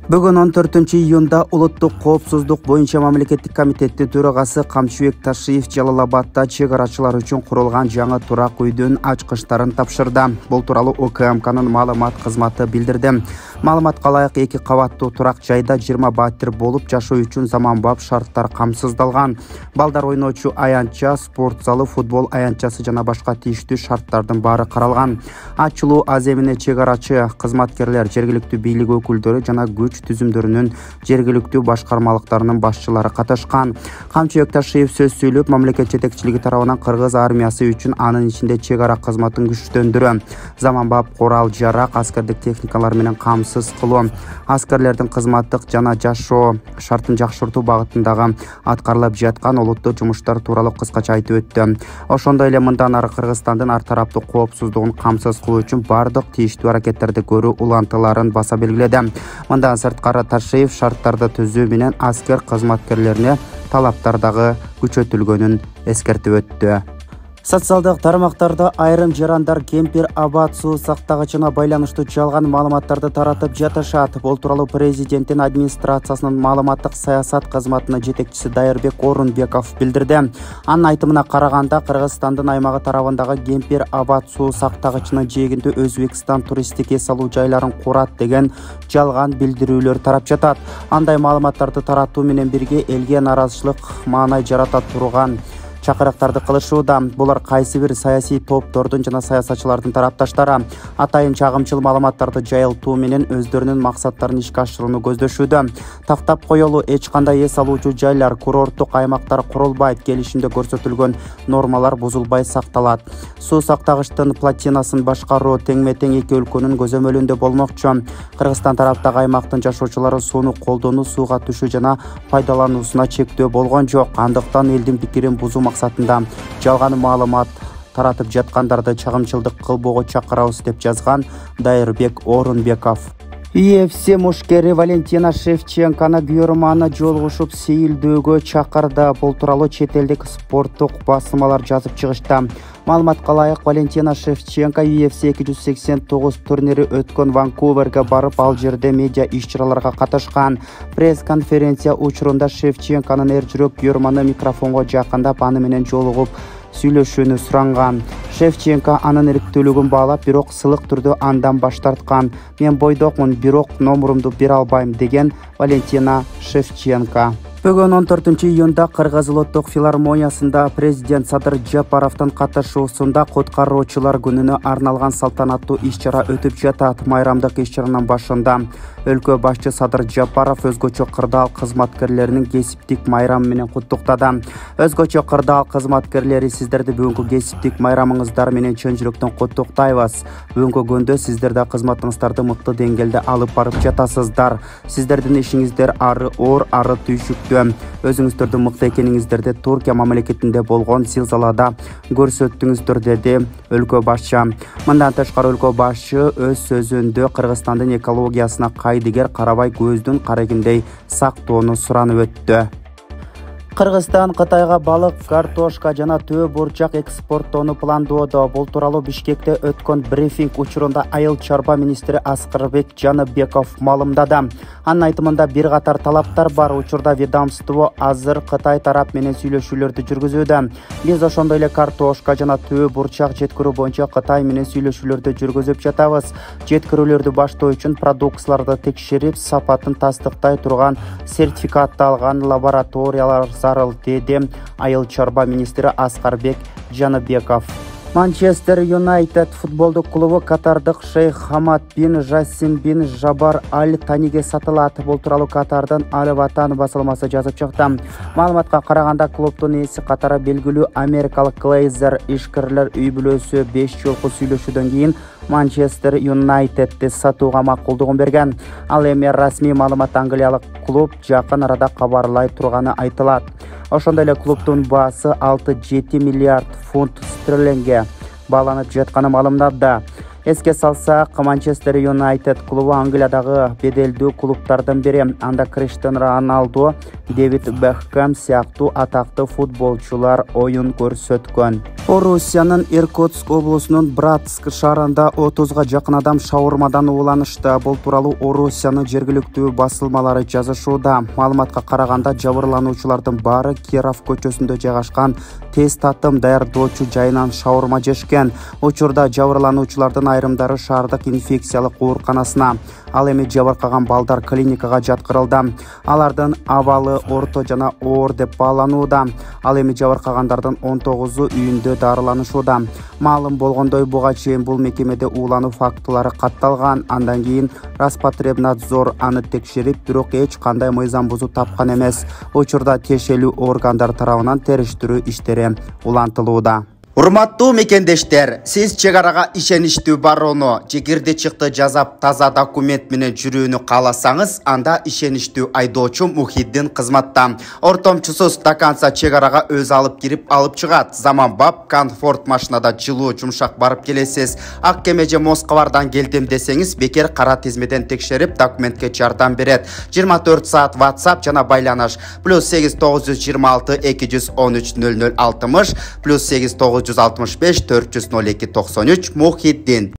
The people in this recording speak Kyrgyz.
Бүгін 14-июнда Улуттук коопсуздук боюнча мамлекеттик комитеттин төрагасы Камчыбек Ташиев Жалалабадда чек-арачылар үчүн курулган жаңы турак үйдүн ачкычтарын тапшырды. Бул тууралуу УКМКнын маалымат кызматы билдирди. Маалыматка ылайык 2 кабаттуу турак жайда 20 баттер болуп, жашоо үчүн заманбап шарттар камсыздалган. Балдар ойночу аянтча, спорт залы, футбол аянтчасы жана башка тийиштүү шарттардын баары каралган. Ачылуу аземине чек-арачы кызматкерлер, жергиликтүү бийлик өкүлдөрү жана күч түзүмдөрүнүн жергиликтүү башкармалыктарынын башчылары катышкан. Камчыбек Ташиев сөз сүйлөп, мамлекет жетекчилиги тарабынан кыргыз армиясы үчүн анын ичинде чек ара кызматын күчтөндүрүү, заманбап курал-жарак, аскердик техникалар менен камсыз кылуу, аскерлердин кызматтык жана жашоо шартын жакшыртуу багытындагы аткарылып жаткан олуттуу жумуштар тууралуу кыскача айтып өттү. Ошондой эле мындан ары Кыргызстандын ар тараптуу коопсуздугун камсыз кылуу үчүн бардык тийиштүү аракеттерди көрүү улантыларын баса белгиледи. Мындан сырткары Ташиев шарттарды түзүү менен аскер кызматкерлерине талаптардагы күчөтүлгөнүн эскертип өттү. Социалдык тармактарда айрым жарандар кемпир абат суу сактагычына байланыштуу жалган маалыматтарды таратып жатышат. Бул тууралуу президенттин администрациясынын маалыматтык саясат кызматынын жетекчиси Дайырбек Орунбеков билдирди. Анын айтымына караганда, Кыргызстандын аймагы тарабындагы кемпир абат суу сактагычынын жээгинде Өзбекстан туристтик эс алуу жайларын курат деген жалган билдирүүлөр тарап жатат. Андай маалыматтарды таратуу менен бирге элге наразычылык маанай жарата турган чакырыктарды кылышууда. Булар кайсы бир саясий топтордун жана саясатчылардын тарапташтары атайын чагымчыл маалыматтарды жайылтуу менен өздөрүнүн максаттарын ишке ашырууну көздөшүүдө. Тактап коелу эч кандай эс алуучу жайлар, курорттук аймактар курулбайт, келишимде көрсөтүлгөн нормалар бузулбай сакталат. Суу сактагычтын плотинасын башкаруу теңме-тең эки өлкөнүн көзөмөлүндө болмокчу. Кыргызстан тараптагы аймактын жашоочулары сууну колдонуу, сууга түшүү жана пайдалануусуна чектөө болгон жок. Андыктан элдин пикирин бузуу максатында жалган маалымат таратып жаткандарды чагымчылдык кылбоого чакырабыз деп жазган Дайырбек Орунбеков. UFC мушкери Валентина Шевченконы күйөрманы жолугушуп сейилдөөгө чакырды. Бул тууралуу чет элдик спорттук басылмалар жазып чыгышты. Маалыматка ылайык, Валентина Шевченко UFC 289 турнири өткөн Ванкуверге барып, ал жерде медиа иш-чараларга катышкан. Пресс-конференция учурунда Шевченконун эр жүрөк күйөрманы микрофонго жакындап, аны менен жолугуп сүйлөшүүнү суранган. Шевченко анын иликтүүлүгүн баалап, бирок сылык түрдө андан баш тарткан. Мен бойдокмун, бирок номурумду бере албайм деген Валентина Шевченко. Бүгін 14-июнда Кыргыз улуттук филармониясында президент Садыр Жапаровдун катышуусунда куткаруучулар күнүнө арналган салтанаттуу иш-чара өтүп жатат. Майрамдык иш-чаранын башында өлкө башчы Садыр Жапаров өзгөчө кырдаал кызматкерлеринин кесиптик майрамы менен куттуктады. Өзгөчө кырдаал кызматкерлери, сиздерди бүгүнкү кесиптик майрамыңыздар менен чын жүрөктөн куттуктайбыз. Бүгүнкү күндө сиздер да кызматыңыздарды мыкты деңгээлде алып барып жатасыздар. Сиздердин ишиңиздер ары оор, ары түйшүктүү. Өзүңүздөрдүн мыкты экениңиздерди Туркия мамлекетинде болгон зилзалада көрсөттүңүздөр, деди өлкө башчы. Мындан тышкары өлкө башчы өз сөзүндө Кыргызстандын экологиясына кайдыгер карабай көздүн карегиндей сактоону суранып өттү. Кыргызстан Кытайга балык, картошка жана төө бурчак экспорттоону пландоодо. Бул тууралуу Бишкекте өткөн брифинг учурунда айыл чарба министри Аскарбек Жаныбеков маалымдады. Анын айтымында бир катар талаптар бар. Учурда ведомство азыр Кытай тарап менен сүйлөшүүлөрдү жүргүзүүдө. Биз ошондой эле картошка жана төө бурчак жеткирүү боюнча Кытай менен сүйлөшүүлөрдү жүргүзүп жатабыз. Жеткирүүлөрдү баштоо үчүн продукцияларды текшерип, сапатын тастыктай турган сертификатталган лабораториялар зарыл, деди айыл чарба министри Аскарбек Жаныбеков. Манчестер Юнайтед футболдук клубу катардык Шейх Хамад бин Жасим бин Жабар Аль Таниге сатылат. Бул тууралуу Катардын Аль Ватан басылмасы жазып чыкты. Маалыматка караганда, клубдун ээси катары белгилүү америкалык Глейзер ишкерлер үй бүлөсү 5 жолку сүйлөшүүдөн кийин Манчестер Юнайтедди сатууга макулдугун берген. Ал эми расмий маалымат англиялык клуб жакын арада кабарлай турганы айтылат. Ошондой эле клубдун баасы 6-7 миллиард фунт стерлингге бааланып жатканы маалымдады. Эске салсак, Манчестер Юнайтед клубу Англиядагы беделдүү клубтардын бири. Анда Криштиану Роналду, Дэвид Бекхэм сыяктуу атактуу футболчулар оюн көрсөткөн. Орусиянын Иркутск облусунун Братск шаарында 30га жакын адам шаурмадан ууланышты. Бул тууралуу Орусиянын жергиликтүү басылмалары жазышууда. Маалыматка караганда жабырлануучулардын баары Киров көчөсүндө жайгашкан тез татым даярдоочу жайынан шаурма жешкен. Учурда жабырлануучулардын айрымдары шаардык инфекциялык ооруканасына, ал эми жабыркаган балдар клиникага жаткырылды. Алардын абалы орто жана оор деп бааланууда. Ал эми жабыркагандардын 19-у үйүндө дарыланышууда. Маалым болгондой, буга чейин бул мекемеде уулануу фактылары катталган. Андан кийин Роспотребнадзор аны текшерип, бирок эч кандай мыйзам бузуу тапкан эмес. Учурда тиешелүү органдар тарабынан териштирүү иштери улантылууда. Урматтуу мекендештер, сиз чек арага ишеничтүү барууну, жегерде чыкты жазап таза документ менен жүрүүнү кааласаңыз, анда ишеничтүү айдоочу Мухиддин кызматта. Ортомчусуз до конца чек арага өз алып кирип алып чыгат. Заманбап комфорт машинада жылуу жумшак барып келесиз. Ак кеме же Москвардан келдим десеңиз, бекер кара тизмеден текшерип документке жардам берет. 24 саат WhatsApp жана байланыш +8 926 213 0060 +8 965 402 93 Мухиддин.